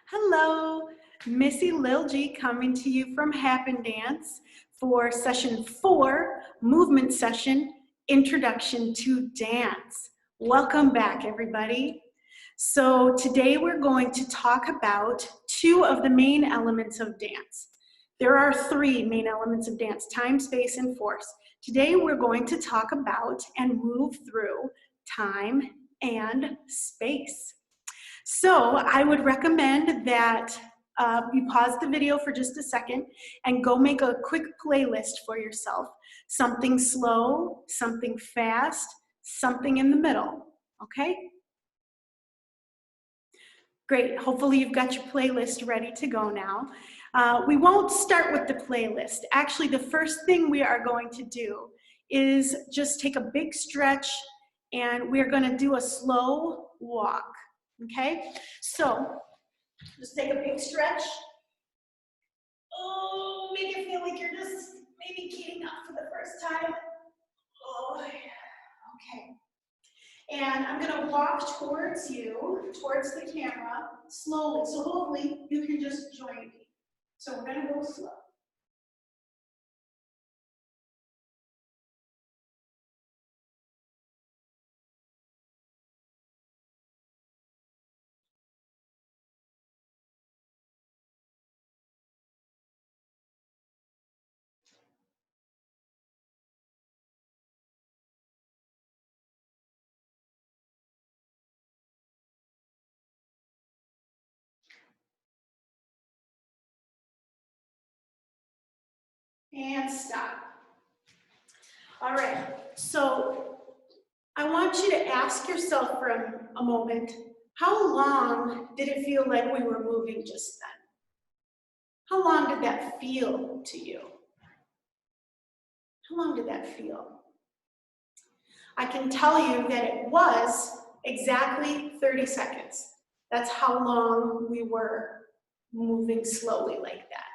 Hello, Missy Lilje coming to you from Happen Dance for session 4, movement session, Introduction to Dance. Welcome back, everybody. So today we're going to talk about 2 of the main elements of dance. There are 3 main elements of dance: time, space, and force. Today we're going to talk about and move through time and space. So I would recommend that you pause the video for just a second and go make a quick playlist for yourself. Something slow, something fast, something in the middle, okay? Great, hopefully you've got your playlist ready to go now. We won't start with the playlist. Actually, the first thing we are going to do is just take a big stretch and we're gonna do a slow walk. Okay, so just take a big stretch. Oh, make it feel like you're just maybe getting up for the first time. Oh, okay. And I'm gonna walk towards you, towards the camera, slowly. So hopefully you can just join me. So we're gonna go slow. And stop. All right, so I want you to ask yourself for a moment, how long did it feel like we were moving just then? How long did that feel to you? How long did that feel? I can tell you that it was exactly 30 seconds. That's how long we were moving slowly like that.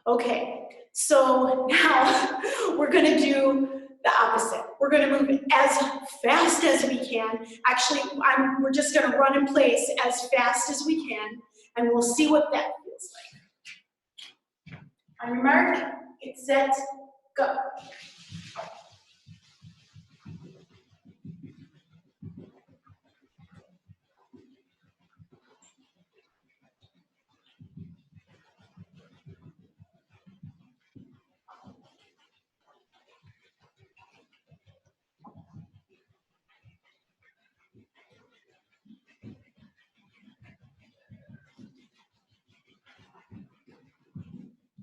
Okay, so now we're gonna do the opposite. We're gonna move it as fast as we can. Actually, we're just gonna run in place as fast as we can, and we'll see what that feels like. On your mark, get set, go.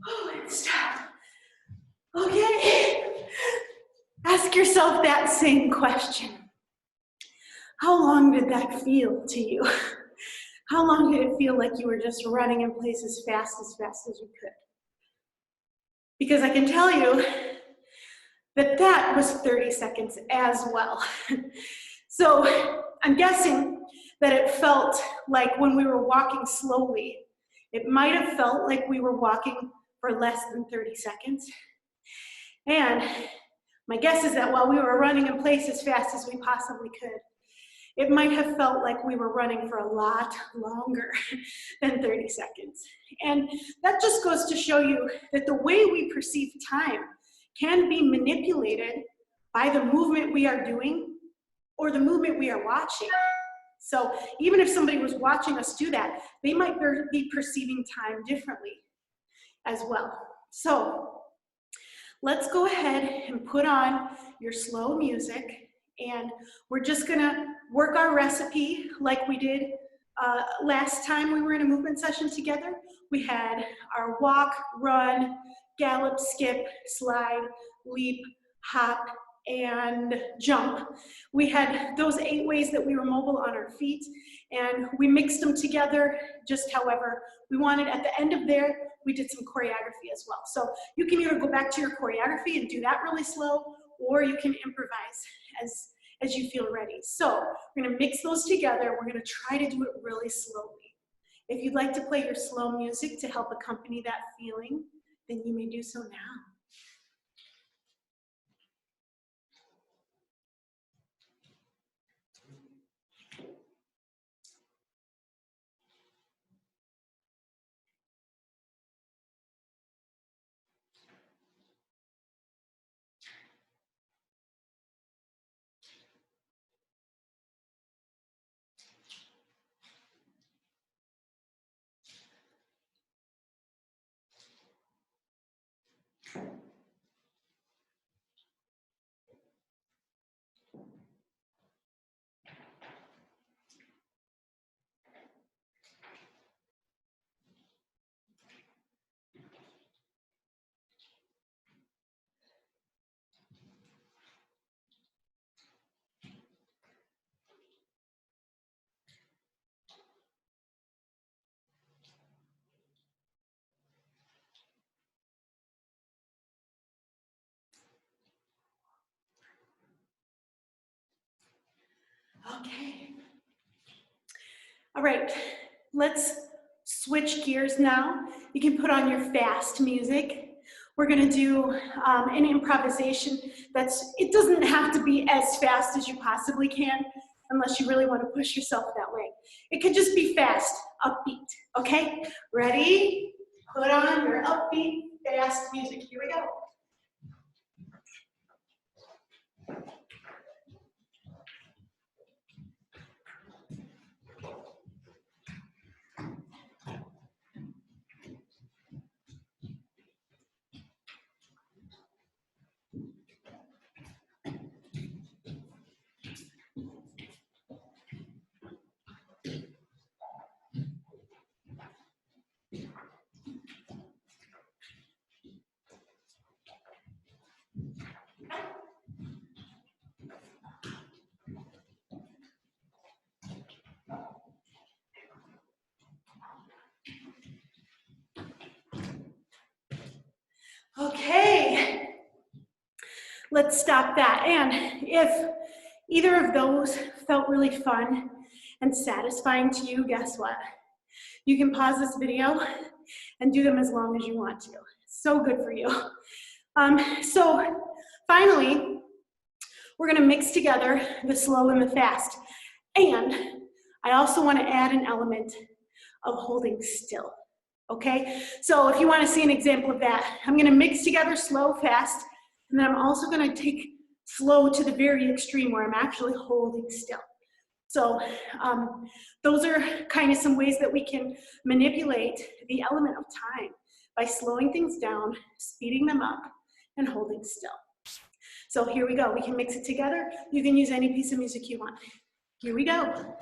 Oh, and stop. Okay. Ask yourself that same question. How long did that feel to you? How long did it feel like you were just running in place as fast as you could? Because I can tell you that that was 30 seconds as well. So I'm guessing that it felt like when we were walking slowly, it might have felt like we were walking for less than 30 seconds. And my guess is that while we were running in place as fast as we possibly could, it might have felt like we were running for a lot longer than 30 seconds. And that just goes to show you that the way we perceive time can be manipulated by the movement we are doing or the movement we are watching. So even if somebody was watching us do that, they might be perceiving time differently as well. So let's go ahead and put on your slow music, and we're just gonna work our recipe like we did last time we were in a movement session together. We had our walk, run, gallop, skip, slide, leap, hop, and jump. We had those 8 ways that we were mobile on our feet, and we mixed them together just however we wanted. At the end of there, we did some choreography as well. So you can either go back to your choreography and do that really slow, or you can improvise as you feel ready. So we're gonna mix those together. We're gonna try to do it really slowly. If you'd like to play your slow music to help accompany that feeling, then you may do so now. Okay. All right, let's switch gears now. You can put on your fast music. We're gonna do an improvisation it doesn't have to be as fast as you possibly can unless you really wanna push yourself that way. It could just be fast, upbeat, okay? Ready? Put on your upbeat, fast music. Here we go. Okay, let's stop that. And if either of those felt really fun and satisfying to you, guess what? You can pause this video and do them as long as you want to. So good for you. So finally, we're gonna mix together the slow and the fast. And I also wanna add an element of holding still, okay? So if you wanna see an example of that, I'm gonna mix together slow, fast, and then I'm also gonna take slow to the very extreme where I'm actually holding still. So those are kind of some ways that we can manipulate the element of time by slowing things down, speeding them up, and holding still. So here we go. We can mix it together. You can use any piece of music you want. Here we go.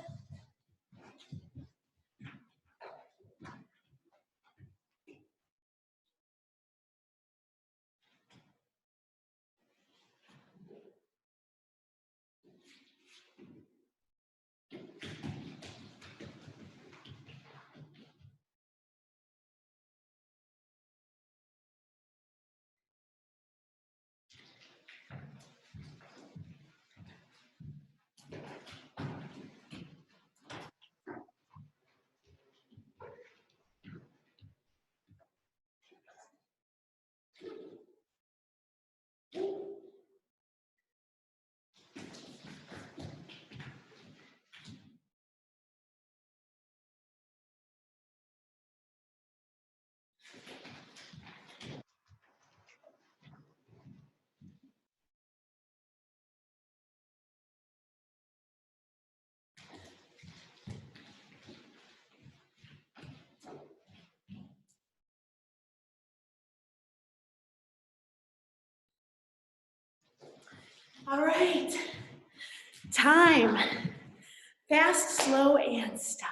All right. Time. Fast, slow, and stop.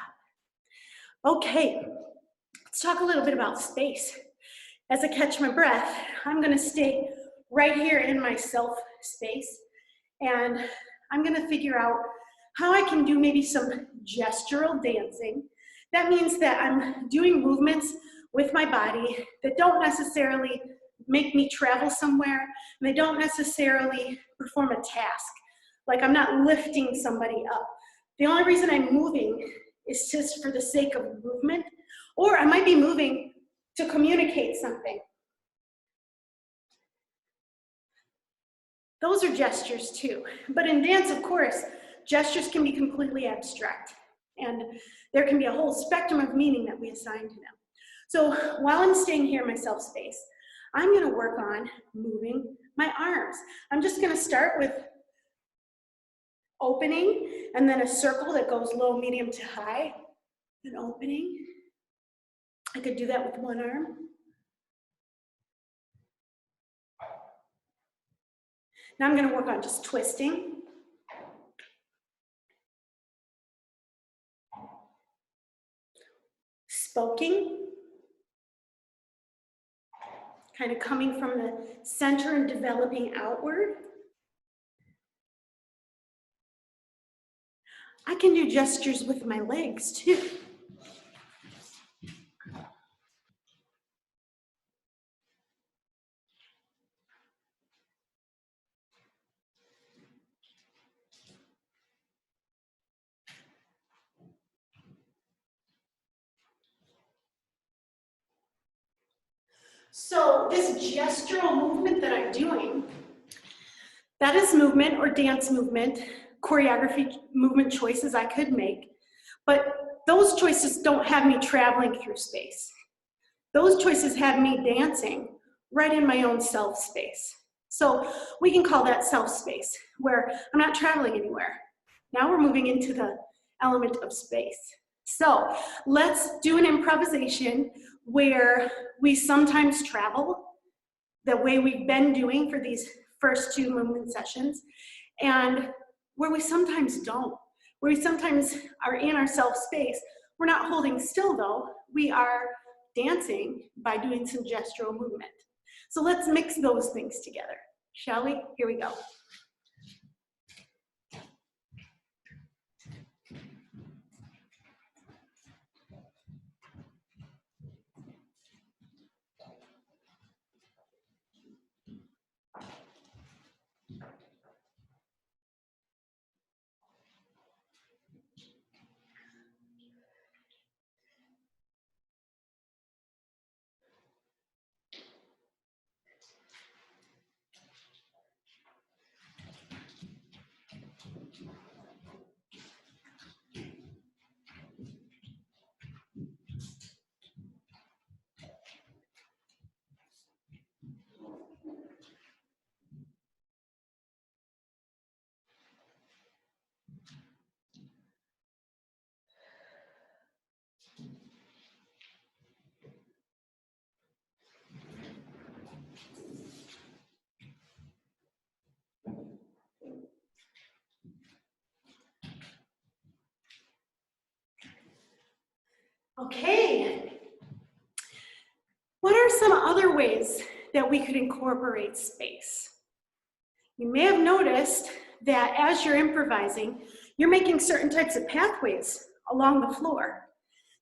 Okay. Let's talk a little bit about space. As I catch my breath, I'm gonna stay right here in my self space, and I'm gonna figure out how I can do maybe some gestural dancing. That means that I'm doing movements with my body that don't necessarily make me travel somewhere, and they don't necessarily perform a task. Like I'm not lifting somebody up. The only reason I'm moving is just for the sake of movement, or I might be moving to communicate something. Those are gestures too. But in dance, of course, gestures can be completely abstract. And there can be a whole spectrum of meaning that we assign to them. So while I'm staying here in my self space, I'm gonna work on moving my arms. I'm just gonna start with opening and then a circle that goes low, medium to high, and opening. I could do that with one arm. Now I'm gonna work on just twisting. Spoking. Kind of coming from the center and developing outward. I can do gestures with my legs too. So this gestural movement that I'm doing, that is movement or dance movement, choreography movement choices I could make, but those choices don't have me traveling through space. Those choices have me dancing right in my own self space. So we can call that self space, where I'm not traveling anywhere. Now we're moving into the element of space. So let's do an improvisation where we sometimes travel the way we've been doing for these first two movement sessions, and where we sometimes don't, where we sometimes are in our self space. We're not holding still though, we are dancing by doing some gestural movement. So let's mix those things together, shall we? Here we go. Okay. What are some other ways that we could incorporate space? You may have noticed that as you're improvising, you're making certain types of pathways along the floor.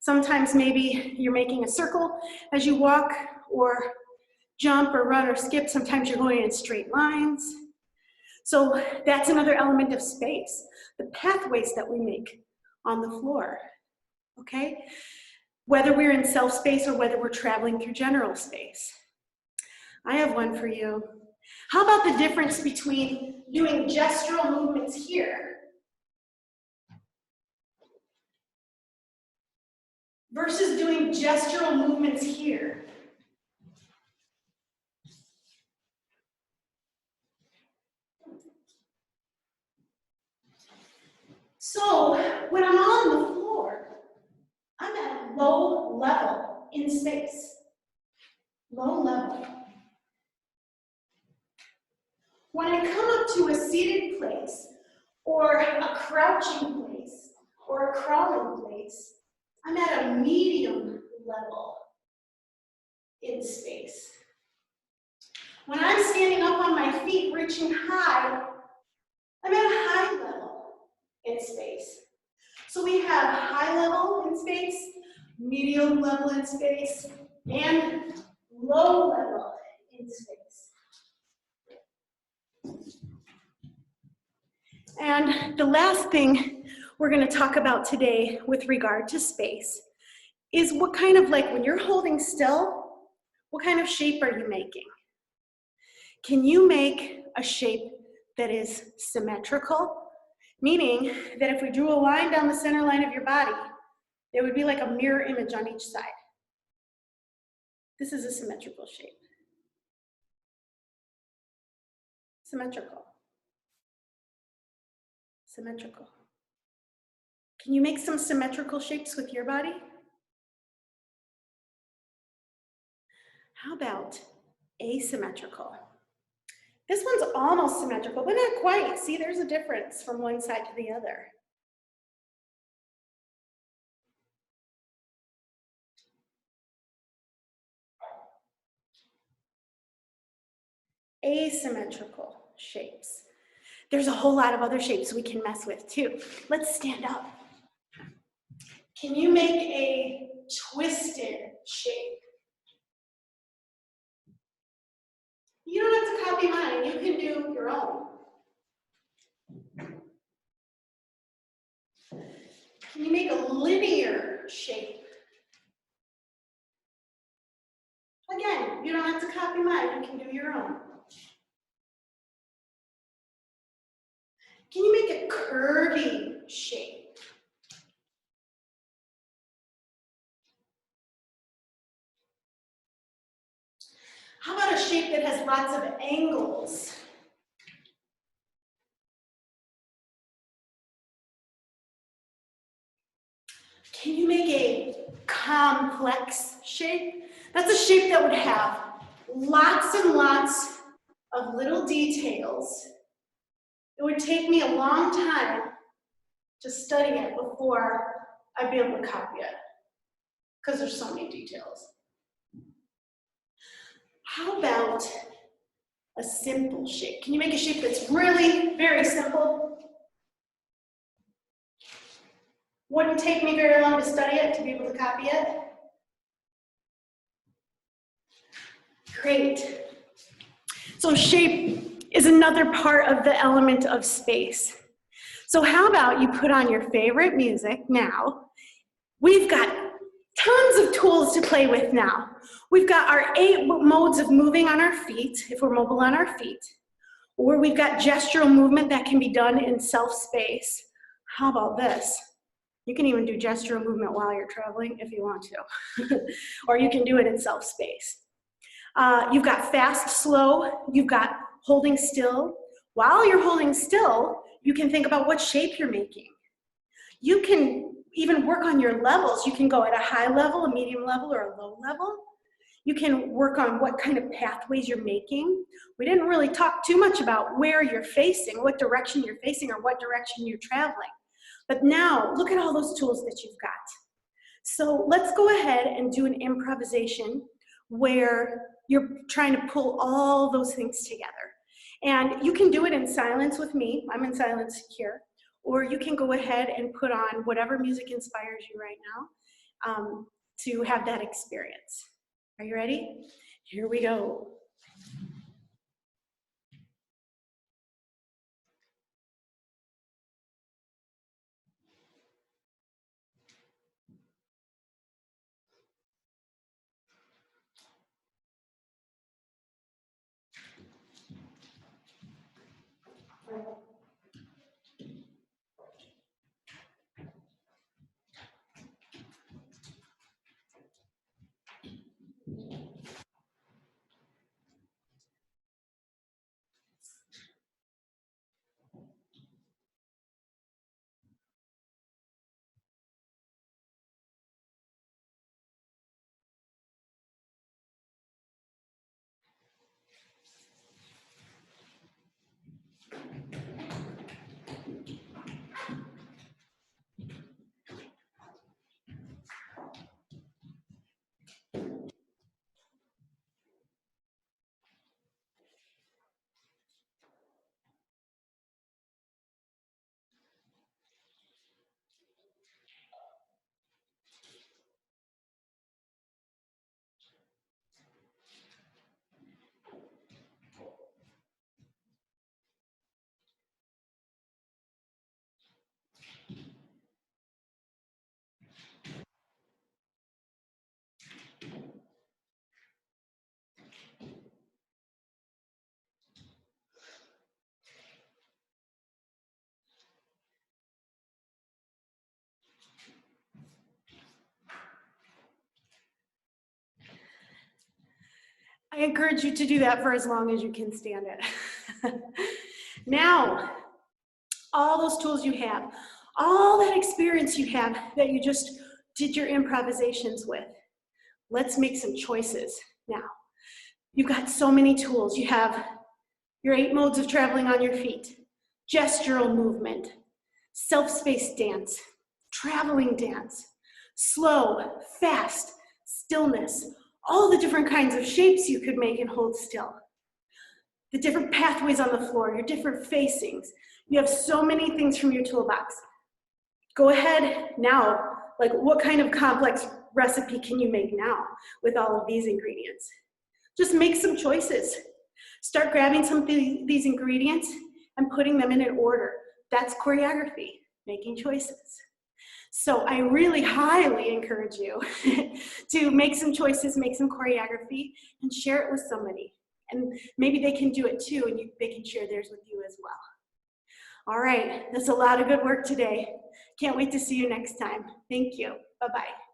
Sometimes maybe you're making a circle as you walk or jump or run or skip. Sometimes you're going in straight lines. So that's another element of space, the pathways that we make on the floor, okay? Whether we're in self space or whether we're traveling through general space. I have one for you. How about the difference between doing gestural movements here versus doing gestural movements here? So when I'm on the floor, I'm at low level in space. Low level. When I come up to a seated place, or a crouching place, or a crawling place, I'm at a medium level in space. When I'm standing up on my feet, reaching high, I'm at a high level in space. So we have high level in space, medium level in space, and low level in space. And the last thing we're going to talk about today with regard to space is what kind of, like when you're holding still, what kind of shape are you making? Can you make a shape that is symmetrical? Meaning that if we drew a line down the center line of your body, there would be like a mirror image on each side. This is a symmetrical shape. Symmetrical. Symmetrical. Can you make some symmetrical shapes with your body? How about asymmetrical? This one's almost symmetrical, but not quite. See, there's a difference from one side to the other. Asymmetrical shapes. There's a whole lot of other shapes we can mess with too. Let's stand up. Can you make a twisted shape? You don't have to copy mine, you can do your own. Can you make a linear shape? Again, you don't have to copy mine, you can do your own. Can you make a curvy shape? How about a shape that has lots of angles? Can you make a complex shape? That's a shape that would have lots and lots of little details. It would take me a long time to study it before I'd be able to copy it, because there's so many details. How about a simple shape? Can you make a shape that's really very simple? Wouldn't take me very long to study it, to be able to copy it. Great. So shape is another part of the element of space. So how about you put on your favorite music now? We've got tons of tools to play with now. We've got our 8 modes of moving on our feet, if we're mobile on our feet. Or we've got gestural movement that can be done in self-space. How about this? You can even do gestural movement while you're traveling if you want to. Or you can do it in self-space. You've got fast, slow, you've got holding still. While you're holding still, you can think about what shape you're making. You can even work on your levels. You can go at a high level, a medium level, or a low level. You can work on what kind of pathways you're making. We didn't really talk too much about where you're facing, what direction you're facing, or what direction you're traveling. But now, look at all those tools that you've got. So let's go ahead and do an improvisation where you're trying to pull all those things together. And you can do it in silence with me. I'm in silence here. Or you can go ahead and put on whatever music inspires you right now to have that experience. Are you ready? Here we go. I encourage you to do that for as long as you can stand it. Now, all those tools you have, all that experience you have that you just did your improvisations with, let's make some choices now. You've got so many tools. You have your 8 modes of traveling on your feet, gestural movement, self-space dance, traveling dance, slow, fast, stillness, all the different kinds of shapes you could make and hold still. The different pathways on the floor, your different facings. You have so many things from your toolbox. Go ahead now, like what kind of complex recipe can you make now with all of these ingredients? Just make some choices. Start grabbing some of these ingredients and putting them in an order. That's choreography, making choices. So I really highly encourage you to make some choices, make some choreography, and share it with somebody. And maybe they can do it too, and they can share theirs with you as well. All right, that's a lot of good work today. Can't wait to see you next time. Thank you. Bye-bye.